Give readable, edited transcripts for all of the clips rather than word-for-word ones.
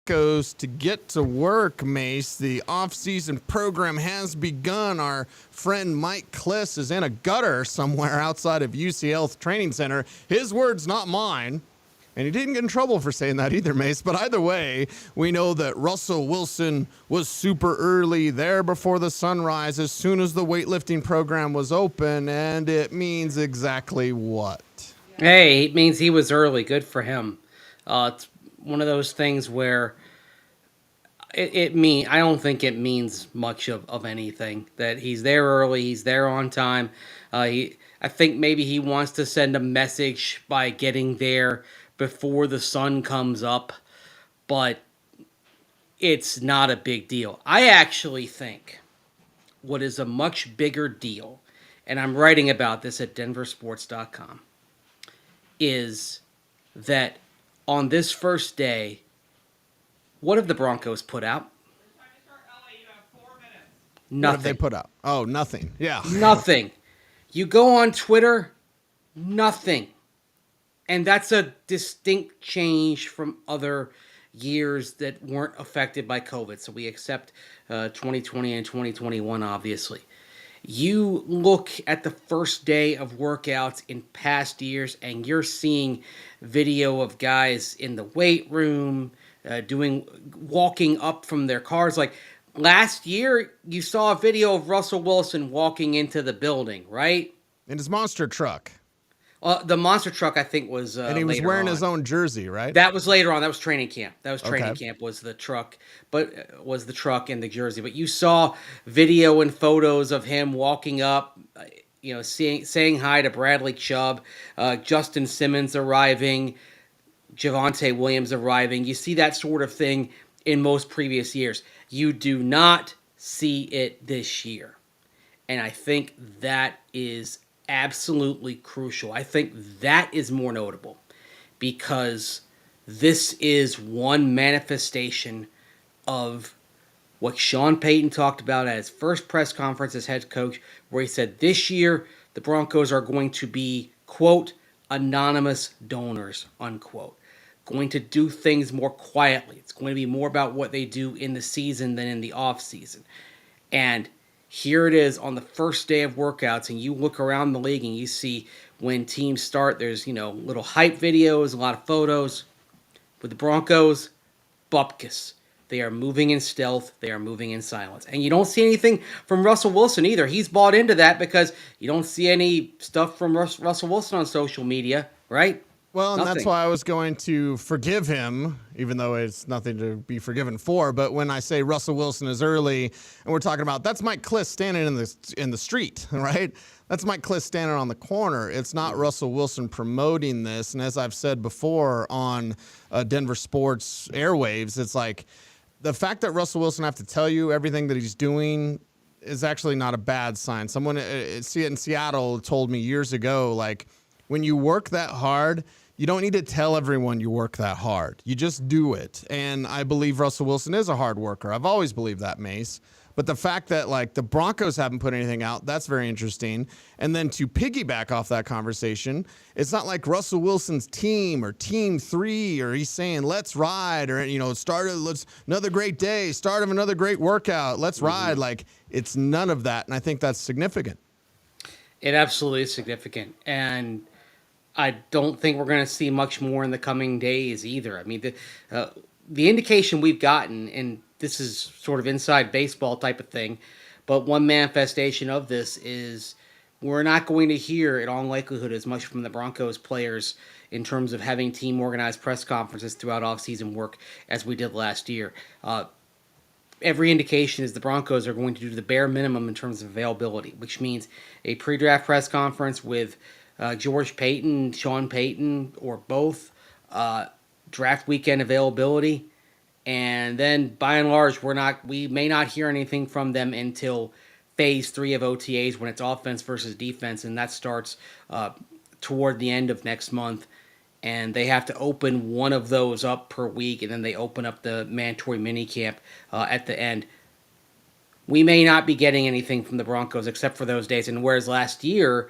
Broncos to get to work, Mace. The off-season program has begun. Our friend Mike Kliss is in a gutter somewhere outside of UCL Training Center. His words, not mine. And he didn't get in trouble for saying that either, Mace. But either way, we know that Russell Wilson was super early there before the sunrise as soon as the weightlifting program was open. And it means exactly what? Hey, it means he was early. Good for him. It's one of those things where I don't think it means much of anything that he's there early, he's there on time. I think maybe he wants to send a message by getting there before the sun comes up, but it's not a big deal. I actually think what is a much bigger deal, and I'm writing about this at denversports.com, is that on this first day, what have the Broncos put out? Nothing. What have they put out? Oh, nothing. Yeah. Nothing. You go on Twitter, nothing. And that's a distinct change from other years that weren't affected by COVID. So we accept 2020 and 2021, obviously. You look at the first day of workouts in past years, and you're seeing video of guys in the weight room walking up from their cars. Like last year, you saw a video of Russell Wilson walking into the building, right? In his monster truck. The monster truck, I think, was and he was wearing his own jersey, right? That was later on. That was training camp. Was the truck, but was the truck and the jersey. But you saw video and photos of him walking up, saying hi to Bradley Chubb, Justin Simmons arriving, Javonte Williams arriving. You see that sort of thing in most previous years. You do not see it this year. And I think that is absolutely crucial. I think that is more notable because this is one manifestation of what Sean Payton talked about at his first press conference as head coach, where he said this year the Broncos are going to be, quote, anonymous donors, unquote. Going to do things more quietly. It's going to be more about what they do in the season than in the off season. And here it is on the first day of workouts, and you look around the league and you see when teams start, there's, little hype videos, a lot of photos. With the Broncos, bupkis. They are moving in stealth. They are moving in silence. And you don't see anything from Russell Wilson either. He's bought into that because you don't see any stuff from Russell Wilson on social media, right? Well, and that's why I was going to forgive him, even though it's nothing to be forgiven for. But when I say Russell Wilson is early, and we're talking about, that's Mike Kliss standing in the street, right? That's Mike Kliss standing on the corner. It's not Russell Wilson promoting this. And as I've said before on Denver Sports airwaves, it's like the fact that Russell Wilson have to tell you everything that he's doing is actually not a bad sign. Someone in Seattle told me years ago, like, when you work that hard, you don't need to tell everyone you work that hard. You just do it. And I believe Russell Wilson is a hard worker. I've always believed that, Mace. But the fact that, like, the Broncos haven't put anything out, that's very interesting. And then to piggyback off that conversation, it's not like Russell Wilson's team or Team 3 or he's saying, let's ride or, let's another great day, start of another great workout, let's ride. Like, it's none of that. And I think that's significant. It absolutely is significant. And I don't think we're going to see much more in the coming days either. I mean, the indication we've gotten, and this is sort of inside baseball type of thing, but one manifestation of this is we're not going to hear, in all likelihood, as much from the Broncos players in terms of having team-organized press conferences throughout off-season work as we did last year. Every indication is the Broncos are going to do the bare minimum in terms of availability, which means a pre-draft press conference with George Payton, Sean Payton, or both, draft weekend availability, and then by and large, we may not hear anything from them until phase 3 of OTAs when it's offense versus defense, and that starts toward the end of next month. And they have to open one of those up per week, and then they open up the mandatory minicamp at the end. We may not be getting anything from the Broncos except for those days, and whereas last year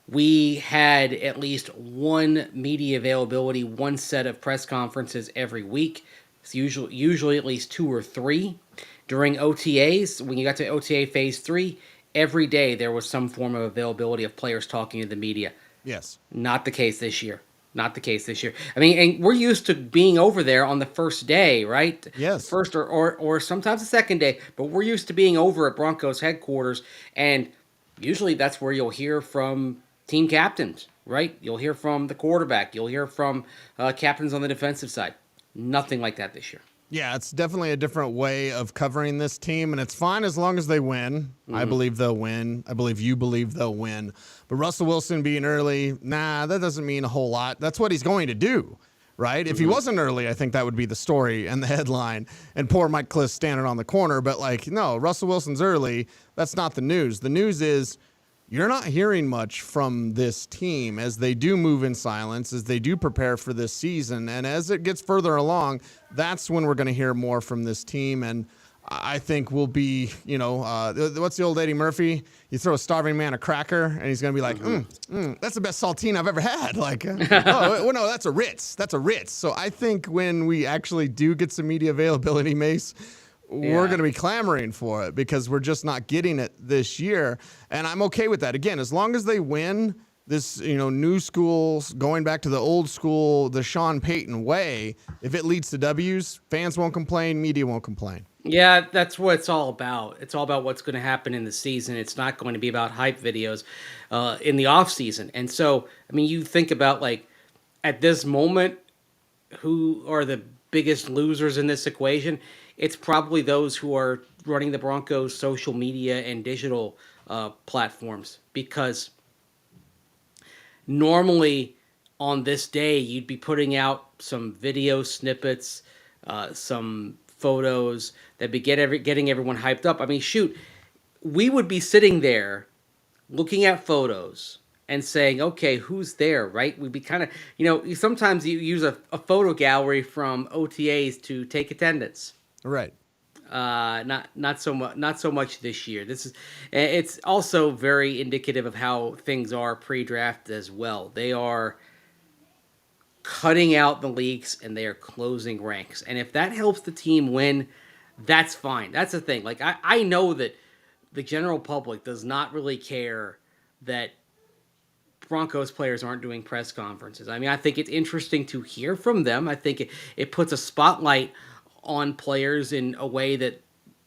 we had at least one media availability, one set of press conferences every week. It's usually at least 2 or 3. During OTAs, when you got to OTA phase 3, every day there was some form of availability of players talking to the media. Yes. Not the case this year. Not the case this year. I mean, and we're used to being over there on the first day, right? Yes. The first or sometimes the second day, but we're used to being over at Broncos headquarters, and usually that's where you'll hear from team captains, right? You'll hear from the quarterback. You'll hear from captains on the defensive side. Nothing like that this year. Yeah, it's definitely a different way of covering this team, and it's fine as long as they win. I believe they'll win. I believe you believe they'll win. But Russell Wilson being early, that doesn't mean a whole lot. That's what he's going to do, right? If he wasn't early, I think that would be the story and the headline, and poor Mike Kliss standing on the corner. But, no, Russell Wilson's early. That's not the news. The news is you're not hearing much from this team as they do move in silence, as they do prepare for this season. And as it gets further along, that's when we're going to hear more from this team. And I think we'll be, what's the old Eddie Murphy? You throw a starving man a cracker, and he's going to be like, that's the best saltine I've ever had. No, that's a Ritz. That's a Ritz. So I think when we actually do get some media availability, Mace, we're going to be clamoring for it because we're just not getting it this year. And I'm okay with that. Again, as long as they win this, new school, going back to the old school, the Sean Payton way, if it leads to W's, fans won't complain, media won't complain. Yeah, that's what it's all about. It's all about what's going to happen in the season. It's not going to be about hype videos in the off season. And so, I mean, you think about at this moment, who are the biggest losers in this equation? It's probably those who are running the Broncos' social media and digital platforms, because normally on this day you'd be putting out some video snippets, some photos that be getting everyone hyped up. I mean, shoot, we would be sitting there looking at photos and saying, okay, who's there, right? We'd be kind of, sometimes you use a photo gallery from OTAs to take attendance. Right. Not so much this year. It's also very indicative of how things are pre-draft as well. They are cutting out the leaks and they are closing ranks. And if that helps the team win, that's fine. That's the thing. I know that the general public does not really care that Broncos players aren't doing press conferences. I mean, I think it's interesting to hear from them. I think it puts a spotlight on players in a way that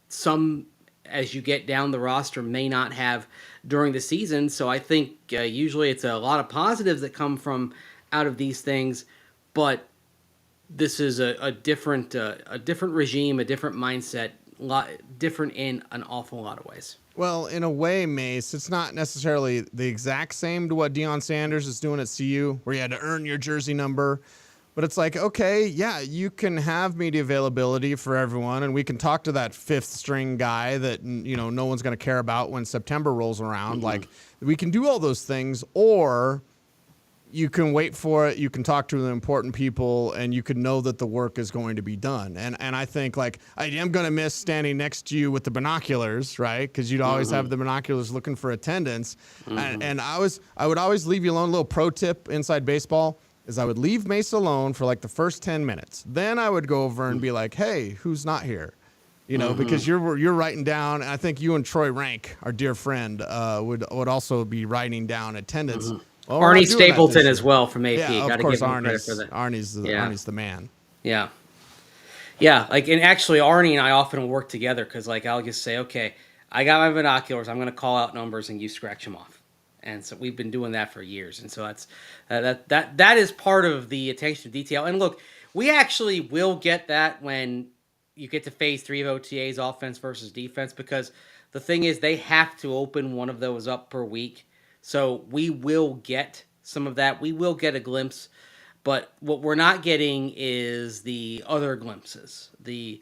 some, as you get down the roster, may not have during the season. So I think usually it's a lot of positives that come from out of these things, but this is a different regime, a different mindset, different in an awful lot of ways. Well, in a way, Mace, it's not necessarily the exact same to what Deion Sanders is doing at CU, where you had to earn your jersey number. But it's okay, yeah, you can have media availability for everyone, and we can talk to that fifth string guy that, no one's going to care about when September rolls around. We can do all those things, or you can wait for it, you can talk to the important people, and you can know that the work is going to be done. And I think, I am going to miss standing next to you with the binoculars, right? Because you'd always have the binoculars looking for attendance. And I would always leave you alone. A little pro tip inside baseball is I would leave Mace alone for the first 10 minutes. Then I would go over and be like, hey, who's not here? Because you're writing down, and I think you and Troy Rank, our dear friend, would also be writing down attendance. Well, Arnie Stapleton as well from AP. Yeah, Got to give him credit for that. Arnie's the man. Yeah. Yeah, and actually Arnie and I often work together because I'll just say, okay, I got my binoculars, I'm going to call out numbers and you scratch them off. And so we've been doing that for years. And so that is part of the attention to detail. And look, we actually will get that when you get to phase 3 of OTAs, offense versus defense, because the thing is they have to open one of those up per week. So we will get some of that. We will get a glimpse. But what we're not getting is the other glimpses, the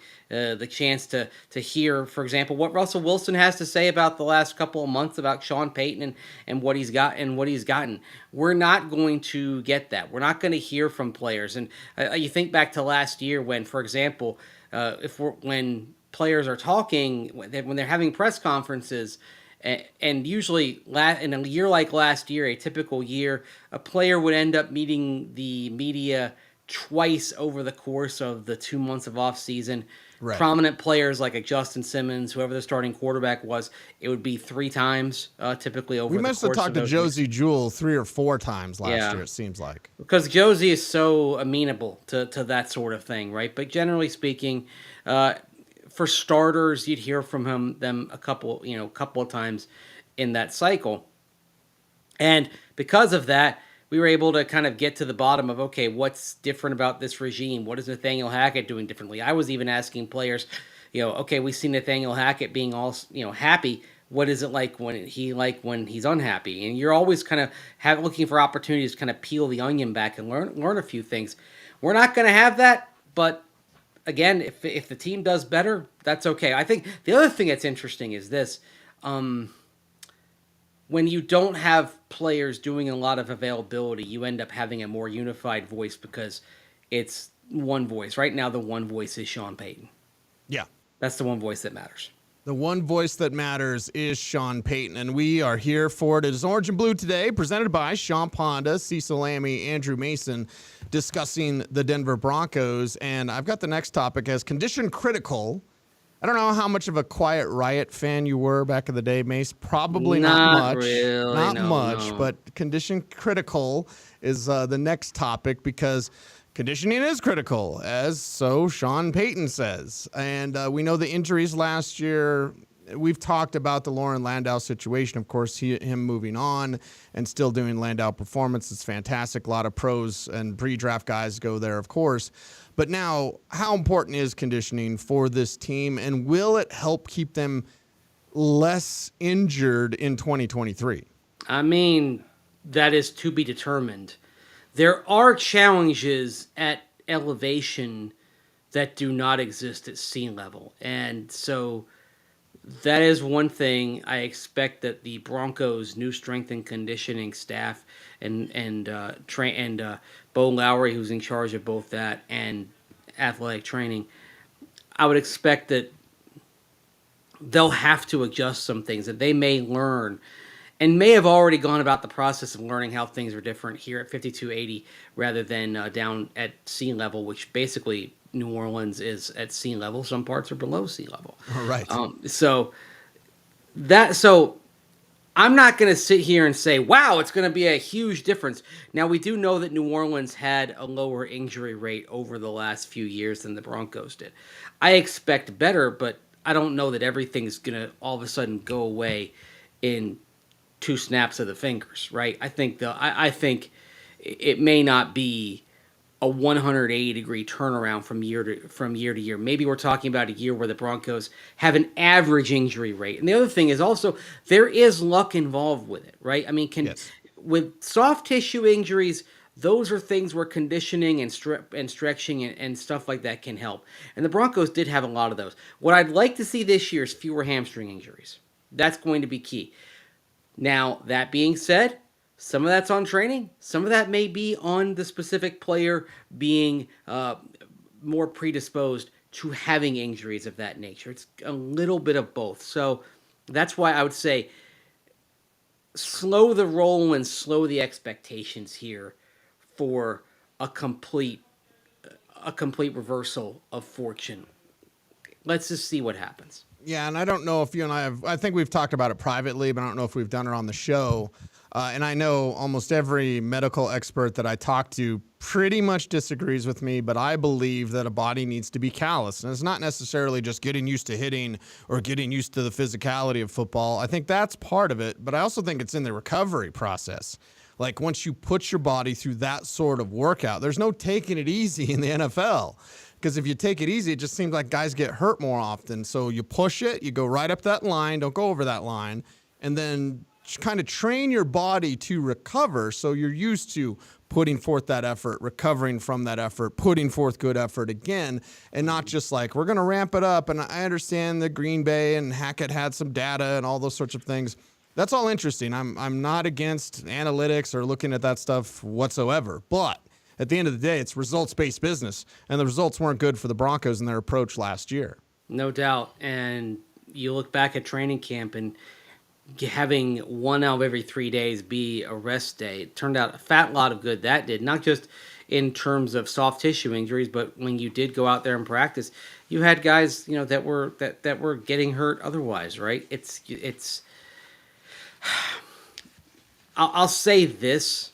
chance to hear, for example, what Russell Wilson has to say about the last couple of months about Sean Payton and what he's got and what he's gotten. We're not going to get that. We're not going to hear from players. And you think back to last year when, for example, when players are talking, when they're having press conferences. And usually in a year like last year, a typical year, a player would end up meeting the media twice over the course of the 2 months of off season. Right. Prominent players like a Justin Simmons, whoever the starting quarterback was, it would be 3 times typically over We the must have course talked of to those weeks. Josie Jewell 3 or 4 times last Yeah. year, it seems like. Because Josie is so amenable to that sort of thing, right? But generally speaking, for starters, you'd hear from them a couple of times in that cycle. And because of that, we were able to kind of get to the bottom of, okay, what's different about this regime? What is Nathaniel Hackett doing differently? I was even asking players, okay, we see Nathaniel Hackett being all, happy. What is it like when he's unhappy? And you're always kind of looking for opportunities to kind of peel the onion back and learn a few things. We're not going to have that, but again, if the team does better, that's okay. I think the other thing that's interesting is this. When you don't have players doing a lot of availability, you end up having a more unified voice because it's one voice. Right now, the one voice is Sean Payton. Yeah. That's the one voice that matters. The one voice that matters is Sean Payton, and we are here for it. It is Orange and Blue today, presented by Sean Honda, Cecil Lammy, Andrew Mason, discussing the Denver Broncos. And I've got the next topic as condition critical. I don't know how much of a Quiet Riot fan you were back in the day, Mace. Probably not much. Really, not no, much, no. but condition critical is the next topic because conditioning is critical, as so Sean Payton says. And we know the injuries last year. We've talked about the Lauren Landau situation. Of course, him moving on and still doing Landau performance is fantastic. A lot of pros and pre-draft guys go there, of course. But now, how important is conditioning for this team, and will it help keep them less injured in 2023? I mean, that is to be determined. There are challenges at elevation that do not exist at sea level. And so that is one thing I expect that the Broncos' new strength and conditioning staff and Bo Lowry, who's in charge of both that and athletic training, I would expect that they'll have to adjust some things that they may learn and may have already gone about the process of learning how things are different here at 5280 rather than down at sea level, which basically New Orleans is at sea level. Some parts are below sea level. All right. So I'm not going to sit here and say, wow, it's going to be a huge difference. Now, we do know that New Orleans had a lower injury rate over the last few years than the Broncos did. I expect better, but I don't know that everything's going to all of a sudden go away in 2 snaps of the fingers, right? I think it may not be a 180-degree turnaround from year to year. Maybe we're talking about a year where the Broncos have an average injury rate. And the other thing is also there is luck involved with it, right? I mean, Yes. With soft tissue injuries, those are things where conditioning and stretching and stuff like that can help. And the Broncos did have a lot of those. What I'd like to see this year is fewer hamstring injuries. That's going to be key. Now, that being said, some of that's on training. Some of that may be on the specific player being more predisposed to having injuries of that nature. It's a little bit of both. So that's why I would say slow the roll and slow the expectations here for a complete reversal of fortune. Let's just see what happens. Yeah, and I don't know if you and I think we've talked about it privately, but I don't know if we've done it on the show. And I know almost every medical expert that I talk to pretty much disagrees with me, but I believe that a body needs to be callous. And it's not necessarily just getting used to hitting or getting used to the physicality of football. I think that's part of it, but I also think it's in the recovery process. Like once you put your body through that sort of workout, there's no taking it easy in the NFL. Because if you take it easy, it just seems like guys get hurt more often. So you push it, you go right up that line, don't go over that line, and then kind of train your body to recover so you're used to putting forth that effort, recovering from that effort, putting forth good effort again, and not just like, we're going to ramp it up. And I understand that Green Bay and Hackett had some data and all those sorts of things. That's all interesting. I'm not against analytics or looking at that stuff whatsoever. But at the end of the day, it's results-based business, and the results weren't good for the Broncos in their approach last year. No doubt. And you look back at training camp and having 1 out of every 3 days be a rest day. It turned out a fat lot of good that did, not just in terms of soft tissue injuries, but when you did go out there and practice, you had guys, that were getting hurt otherwise, right? I'll say this.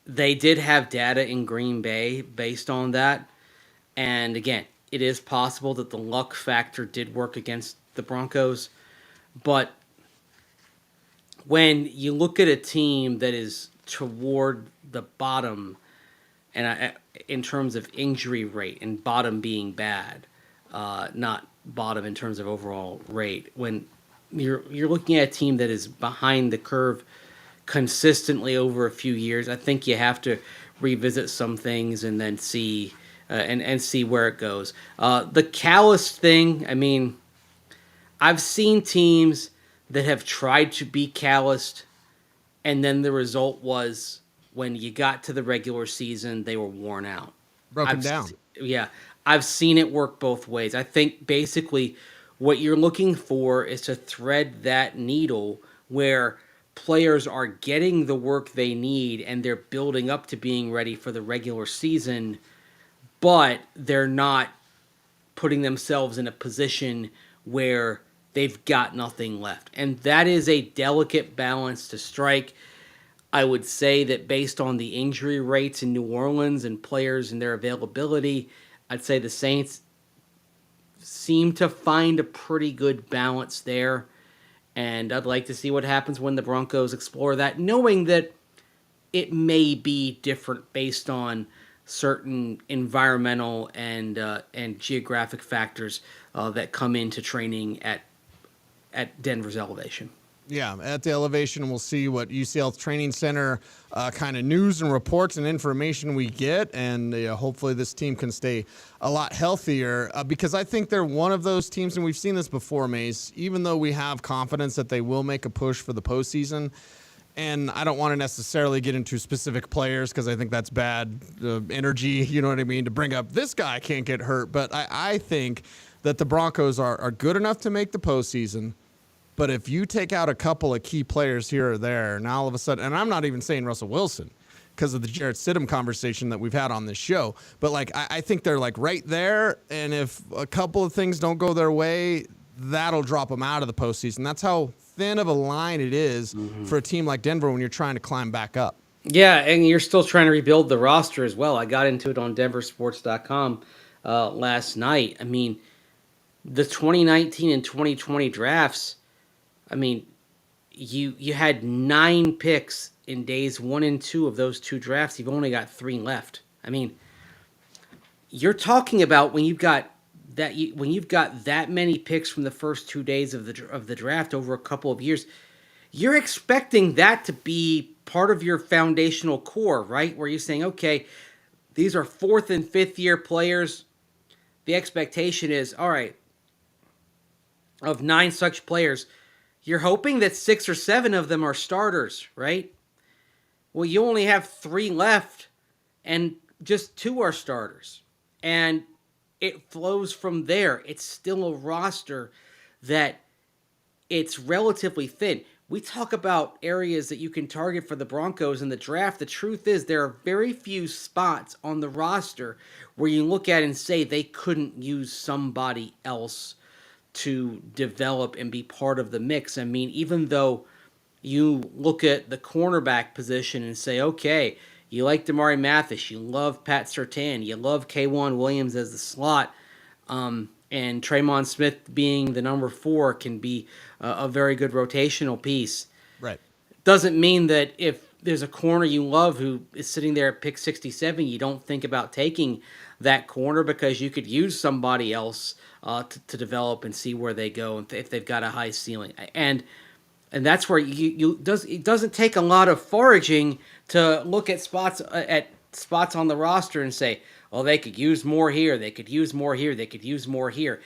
They did have data in Green Bay based on that. And again, it is possible that the luck factor did work against the Broncos. But when you look at a team that is toward the bottom, and in terms of injury rate, and bottom being bad, not bottom in terms of overall rate, when you're looking at a team that is behind the curve consistently over a few years, I think you have to revisit some things and then see and see where it goes. The calloused thing, I mean, I've seen teams that have tried to be calloused, and then the result was when you got to the regular season, they were worn out. Broken down. Yeah, I've seen it work both ways. I think basically what you're looking for is to thread that needle where players are getting the work they need and they're building up to being ready for the regular season, but they're not putting themselves in a position where they've got nothing left. And that is a delicate balance to strike. I would say that based on the injury rates in New Orleans and players and their availability, I'd say the Saints seem to find a pretty good balance there. And I'd like to see what happens when the Broncos explore that, knowing that it may be different based on certain environmental and geographic factors that come into training at Denver's elevation. Yeah, at the elevation, we'll see what UCL Training Center kind of news and reports and information we get, and hopefully this team can stay a lot healthier because I think they're one of those teams, and we've seen this before, Mace, even though we have confidence that they will make a push for the postseason, and I don't want to necessarily get into specific players because I think that's bad energy, you know what I mean, to bring up this guy can't get hurt, but I think that the Broncos are good enough to make the postseason. But if you take out a couple of key players here or there, now all of a sudden, and I'm not even saying Russell Wilson because of the Jarrett Stidham conversation that we've had on this show, but like I think they're like right there, and if a couple of things don't go their way, that'll drop them out of the postseason. That's how thin of a line it is for a team like Denver when you're trying to climb back up. Yeah, and you're still trying to rebuild the roster as well. I got into it on denversports.com last night. I mean, the 2019 and 2020 drafts, I mean, you had 9 picks in days 1 and 2 of those 2 drafts. You've only got 3 left. I mean, you're talking about when you've got that many picks from the first 2 days of the draft over a couple of years, you're expecting that to be part of your foundational core, right? Where you're saying, okay, these are 4th and 5th year players. The expectation is, all right, of 9 such players, you're hoping that 6 or 7 of them are starters, right? Well, you only have 3 left, and just 2 are starters. And it flows from there. It's still a roster that it's relatively thin. We talk about areas that you can target for the Broncos in the draft. The truth is there are very few spots on the roster where you look at and say they couldn't use somebody else to develop and be part of the mix. I mean, even though you look at the cornerback position and say, okay, you like Damari Mathis, you love Pat Surtain, you love K'Wan Williams as the slot, and Traymon Smith being the number 4 can be a very good rotational piece. Right. Doesn't mean that if there's a corner you love who is sitting there at pick 67, you don't think about taking that corner because you could use somebody else to develop and see where they go if they've got a high ceiling. And that's where it doesn't take a lot of foraging to look at spots on the roster and say, well, they could use more here, they could use more here, they could use more here.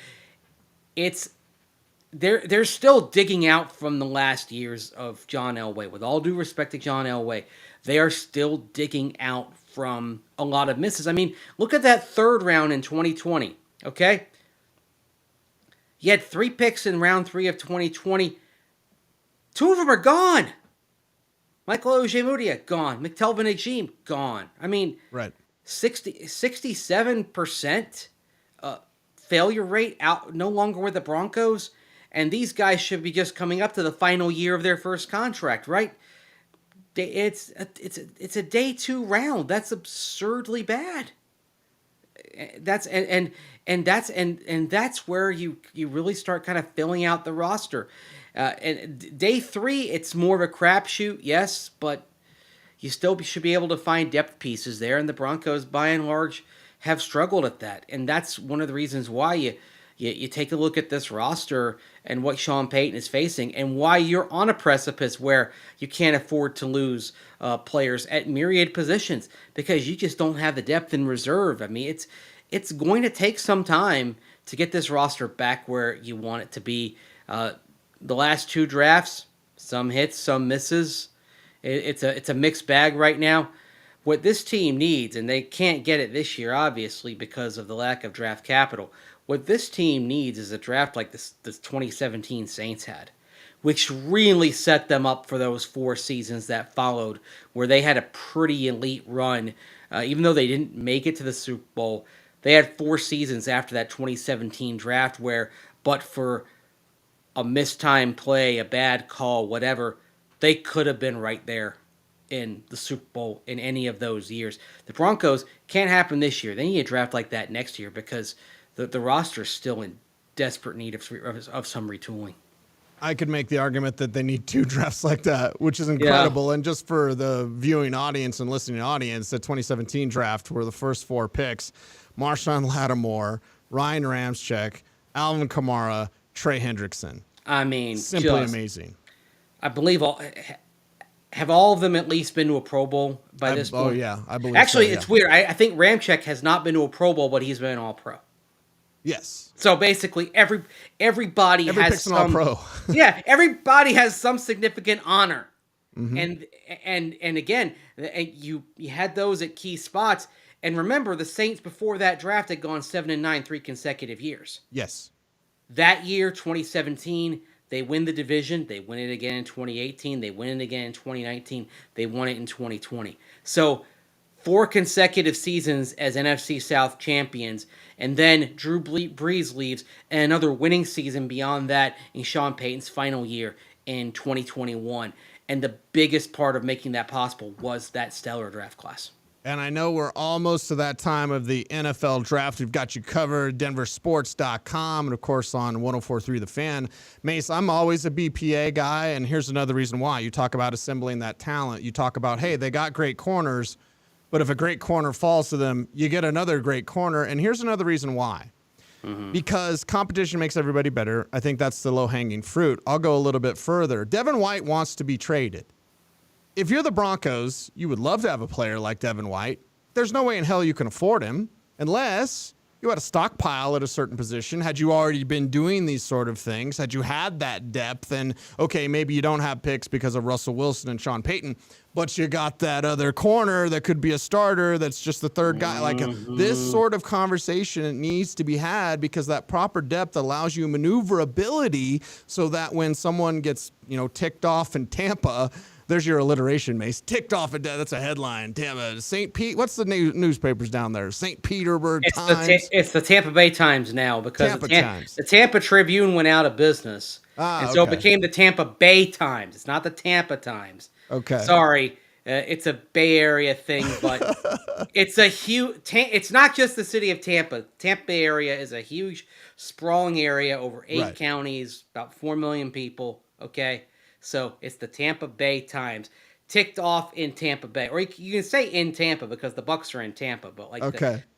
They're still digging out from the last years of John Elway. With all due respect to John Elway, they are still digging out from a lot of misses. I mean, look at that 3rd round in 2020, okay? You had 3 picks in round 3 of 2020. 2 of them are gone. Michael Ojemudia, gone. McTelvin Ajim, gone. I mean, Right. 67% failure rate, out no longer with the Broncos, and these guys should be just coming up to the final year of their first contract, right? It's a day two round. That's absurdly bad. That's and that's where you really start kind of filling out the roster. And day three, it's more of a crapshoot, yes, but you still should be able to find depth pieces there, and the Broncos, by and large, have struggled at that. And that's one of the reasons why you take a look at this roster and what Sean Payton is facing, and why you're on a precipice where you can't afford to lose players at myriad positions, because you just don't have the depth in reserve. I mean, it's going to take some time to get this roster back where you want it to be. The last two drafts, some hits, some misses. It's a mixed bag right now. What this team needs, and they can't get it this year, obviously, because of the lack of draft capital. What this team needs is a draft like this 2017 Saints had, which really set them up for those 4 seasons that followed, where they had a pretty elite run. Even though they didn't make it to the Super Bowl, they had 4 seasons after that 2017 draft where, but for a mistimed play, a bad call, whatever, they could have been right there in the Super Bowl in any of those years. The Broncos can't happen this year. They need a draft like that next year, because the roster is still in desperate need of some retooling. I could make the argument that they need 2 drafts like that, which is incredible. Yeah. And just for the viewing audience and listening audience, the 2017 draft were the first 4 picks: Marshawn Lattimore, Ryan Ramczyk, Alvin Kamara, Trey Hendrickson. I mean, simply amazing. I believe have all of them at least been to a Pro Bowl by this point? Oh, yeah, I believe Actually, so, yeah. It's weird. I think Ramczyk has not been to a Pro Bowl, but he's been an All-Pro. Yes. So basically, everybody has some All-Pro. Yeah, everybody has some significant honor. Mm-hmm. And again, you had those at key spots. And remember, the Saints before that draft had gone 7-9 3 consecutive years. Yes. That year, 2017, they win the division. They win it again in 2018. They win it again in 2019. They won it in 2020. So 4 consecutive seasons as NFC South champions. And then Drew Brees leaves, and another winning season beyond that in Sean Payton's final year in 2021. And the biggest part of making that possible was that stellar draft class. And I know we're almost to that time of the NFL draft. We've got you covered, denversports.com, and, of course, on 104.3 The Fan. Mace, I'm always a BPA guy, and here's another reason why. You talk about assembling that talent. You talk about, hey, they got great corners, but if a great corner falls to them, you get another great corner. And here's another reason why. Mm-hmm. Because competition makes everybody better. I think that's the low-hanging fruit. I'll go a little bit further. Devin White wants to be traded. If you're the Broncos, you would love to have a player like Devin White. There's no way in hell you can afford him unless you had a stockpile at a certain position. Had you already been doing these sort of things, had you had that depth, and okay, maybe you don't have picks because of Russell Wilson and Sean Payton, but you got that other corner that could be a starter that's just the third guy. Like this sort of conversation needs to be had, because that proper depth allows you maneuverability so that when someone gets, ticked off in Tampa, there's your alliteration, Mace. Ticked off a death. That's a headline. Tampa, St. Pete. What's the newspapers down there? St. Petersburg Times. It's the Tampa Bay Times now, because the Tampa Tribune went out of business, and so it became the Tampa Bay Times. It's not the Tampa Times. Okay. Sorry, it's a Bay Area thing, but it's a huge. It's not just the city of Tampa. Tampa Bay area is a huge, sprawling area over 8 counties, about 4 million people. Okay. So it's the Tampa Bay Times. Ticked off in Tampa Bay. Or you can say in Tampa because the Bucks are in Tampa, but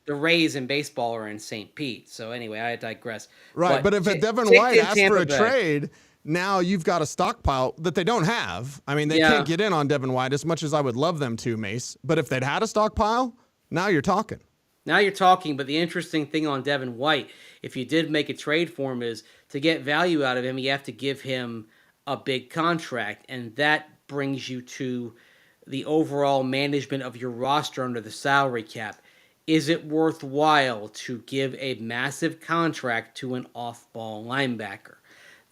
the Rays in baseball are in St. Pete. So anyway, I digress. Right, but if a Devin White asks for a trade, now you've got a stockpile that they don't have. I mean, they can't get in on Devin White as much as I would love them to, Mace. But if they'd had a stockpile, now you're talking. Now you're talking, but the interesting thing on Devin White, if you did make a trade for him, is to get value out of him, you have to give him a big contract, and that brings you to the overall management of your roster under the salary cap. Is it worthwhile to give a massive contract to an off-ball linebacker?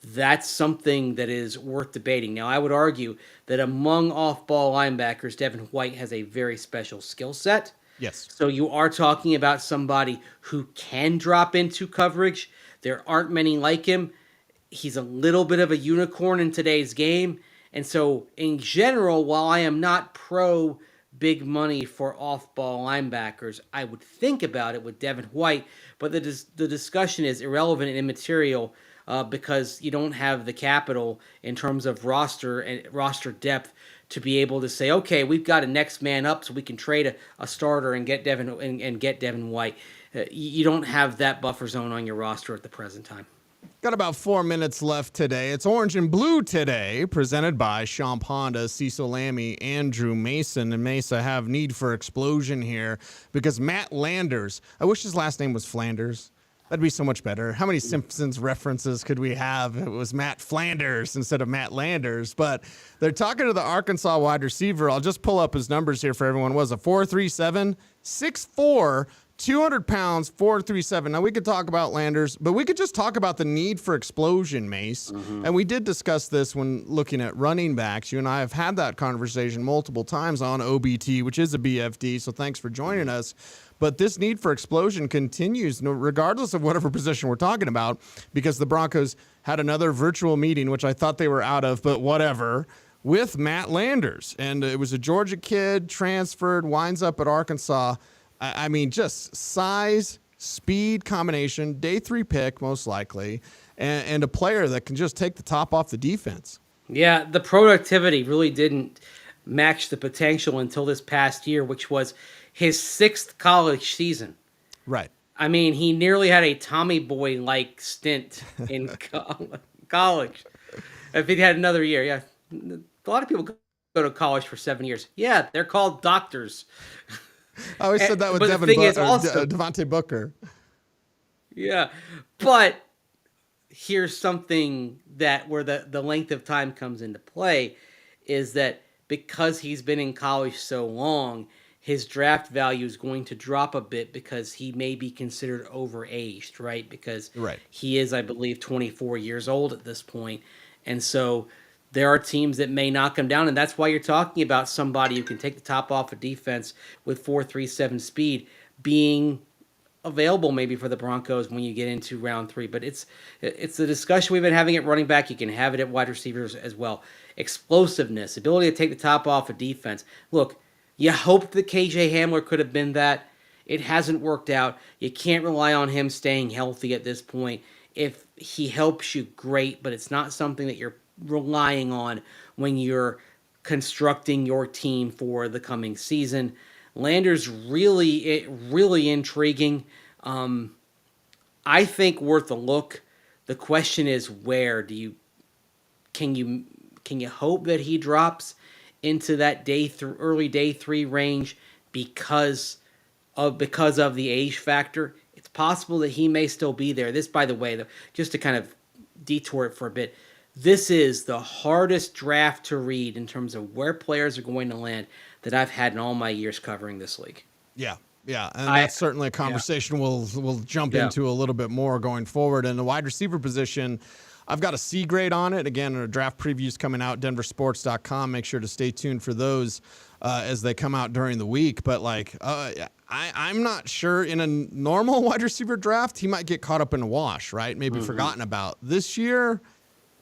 that's something that is worth debating. Now, I would argue that among off-ball linebackers, Devin White has a very special skill set. Yes. So you are talking about somebody who can drop into coverage. There aren't many like him. He's a little bit of a unicorn in today's game. And so, in general, while I am not pro big money for off-ball linebackers, I would think about it with Devin White. But the discussion is irrelevant and immaterial because you don't have the capital in terms of roster and roster depth to be able to say, okay, we've got a next man up, so we can trade a starter and get Devin White. You don't have that buffer zone on your roster at the present time. Got about 4 minutes left today. It's Orange and Blue today, presented by Champ Honda, Cecil Lammy, Andrew Mason. And Mesa have need for explosion here because Matt Landers, I wish his last name was Flanders. That'd be so much better. How many Simpsons references could we have if it was Matt Flanders instead of Matt Landers? But they're talking to the Arkansas wide receiver. I'll just pull up his numbers here for everyone. Was a 4.37, 6'4", 200 pounds, 4.37. Now, we could talk about Landers, but we could just talk about the need for explosion, Mace. Mm-hmm. And we did discuss this when looking at running backs. You and I have had that conversation multiple times on OBT, which is a BFD, so thanks for joining us. But this need for explosion continues regardless of whatever position we're talking about, because the Broncos had another virtual meeting, which I thought they were out of, but whatever, with Matt Landers. And it was a Georgia kid, transferred, winds up at Arkansas. I mean, just size, speed combination, day 3 pick, most likely, and a player that can just take the top off the defense. Yeah, the productivity really didn't match the potential until this past year, which was his 6th college season. Right. I mean, he nearly had a Tommy Boy-like stint in college. If he had another year, yeah. A lot of people go to college for 7 years. Yeah, they're called doctors. I always said that with Devontae Booker. Yeah, but here's something that where the length of time comes into play is that because he's been in college so long, his draft value is going to drop a bit because he may be considered overaged, right? Because he is, I believe, 24 years old at this point. And so there are teams that may knock him down, and that's why you're talking about somebody who can take the top off of defense with 4.37 speed being available maybe for the Broncos when you get into round 3. But it's the discussion we've been having at running back. You can have it at wide receivers as well. Explosiveness, ability to take the top off of defense. Look, you hoped that KJ Hamler could have been that. It hasn't worked out. You can't rely on him staying healthy at this point. If he helps you, great, but it's not something that you're relying on when you're constructing your team for the coming season. Landers really intriguing. I think worth a look. The question is, where can you hope that he drops into that early day 3 range because of the age factor? It's possible that he may still be there. This, by the way, just to kind of detour it for a bit, this is the hardest draft to read in terms of where players are going to land that I've had in all my years covering this league. Yeah, and that's certainly a conversation we'll jump into a little bit more going forward. And the wide receiver position, I've got a C grade on it. Again, our draft previews coming out, denversports.com. Make sure to stay tuned for those as they come out during the week. But, I'm not sure in a normal wide receiver draft, he might get caught up in a wash, right? Maybe forgotten about. This year,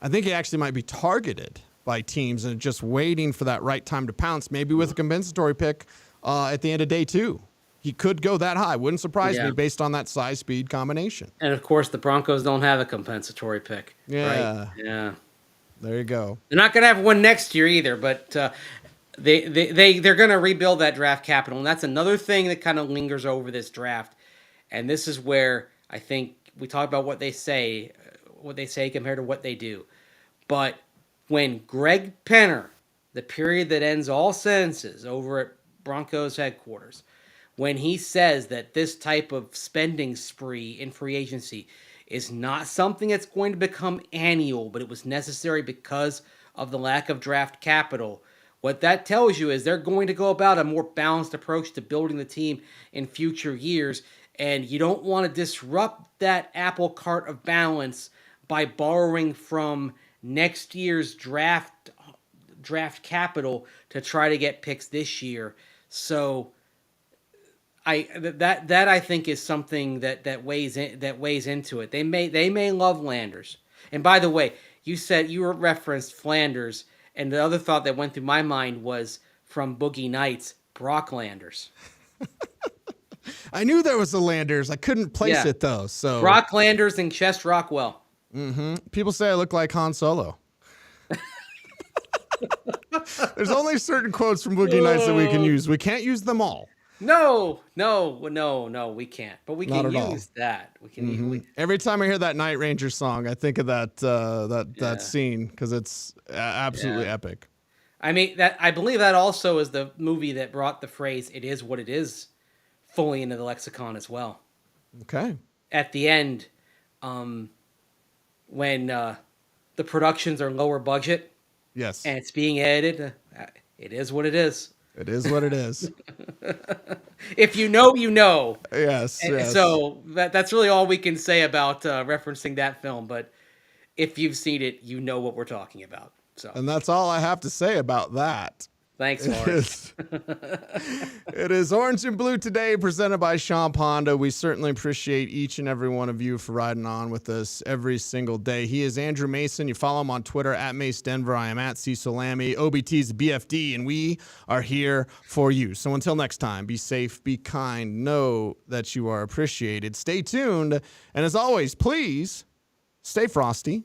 I think he actually might be targeted by teams and just waiting for that right time to pounce, maybe with a compensatory pick at the end of day 2. He could go that high. Wouldn't surprise me based on that size-speed combination. And, of course, the Broncos don't have a compensatory pick. Yeah. Right? Yeah. There you go. They're not going to have one next year either, but they're going to rebuild that draft capital. And that's another thing that kind of lingers over this draft. And this is where I think we talk about what they say compared to what they do. But when Greg Penner, the period that ends all sentences over at Broncos headquarters, when he says that this type of spending spree in free agency is not something that's going to become annual, but it was necessary because of the lack of draft capital, what that tells you is they're going to go about a more balanced approach to building the team in future years, and you don't want to disrupt that apple cart of balance by borrowing from next year's draft capital to try to get picks this year. So that I think is something that weighs into it. They may love Landers. And by the way, you referenced Flanders, and the other thought that went through my mind was from Boogie Nights, Brock Landers. I knew there was a Landers. I couldn't place it though. So Brock Landers and Chest Rockwell. Mm-hmm. People say I look like Han Solo. There's only certain quotes from Boogie Nights that we can use. We can't use them all. No, we can't. But we can use that. We can. Mm-hmm. Every time I hear that Night Ranger song, I think of that scene because it's absolutely epic. I mean, I believe that also is the movie that brought the phrase "it is what it is" fully into the lexicon as well. Okay. At the end, when the productions are lower budget, yes, and it's being edited, it is what it is. It is what it is. If you know, you know. Yes. So that's really all we can say about referencing that film. But if you've seen it, you know what we're talking about. So, and that's all I have to say about that. Thanks, Lawrence. It is Orange and Blue today, presented by Champ Honda. We certainly appreciate each and every one of you for riding on with us every single day. He is Andrew Mason. You follow him on Twitter at Mace Denver. I am at Cecil Lammy. OBT's BFD, and we are here for you. So until next time, be safe, be kind, know that you are appreciated. Stay tuned, and as always, please stay frosty.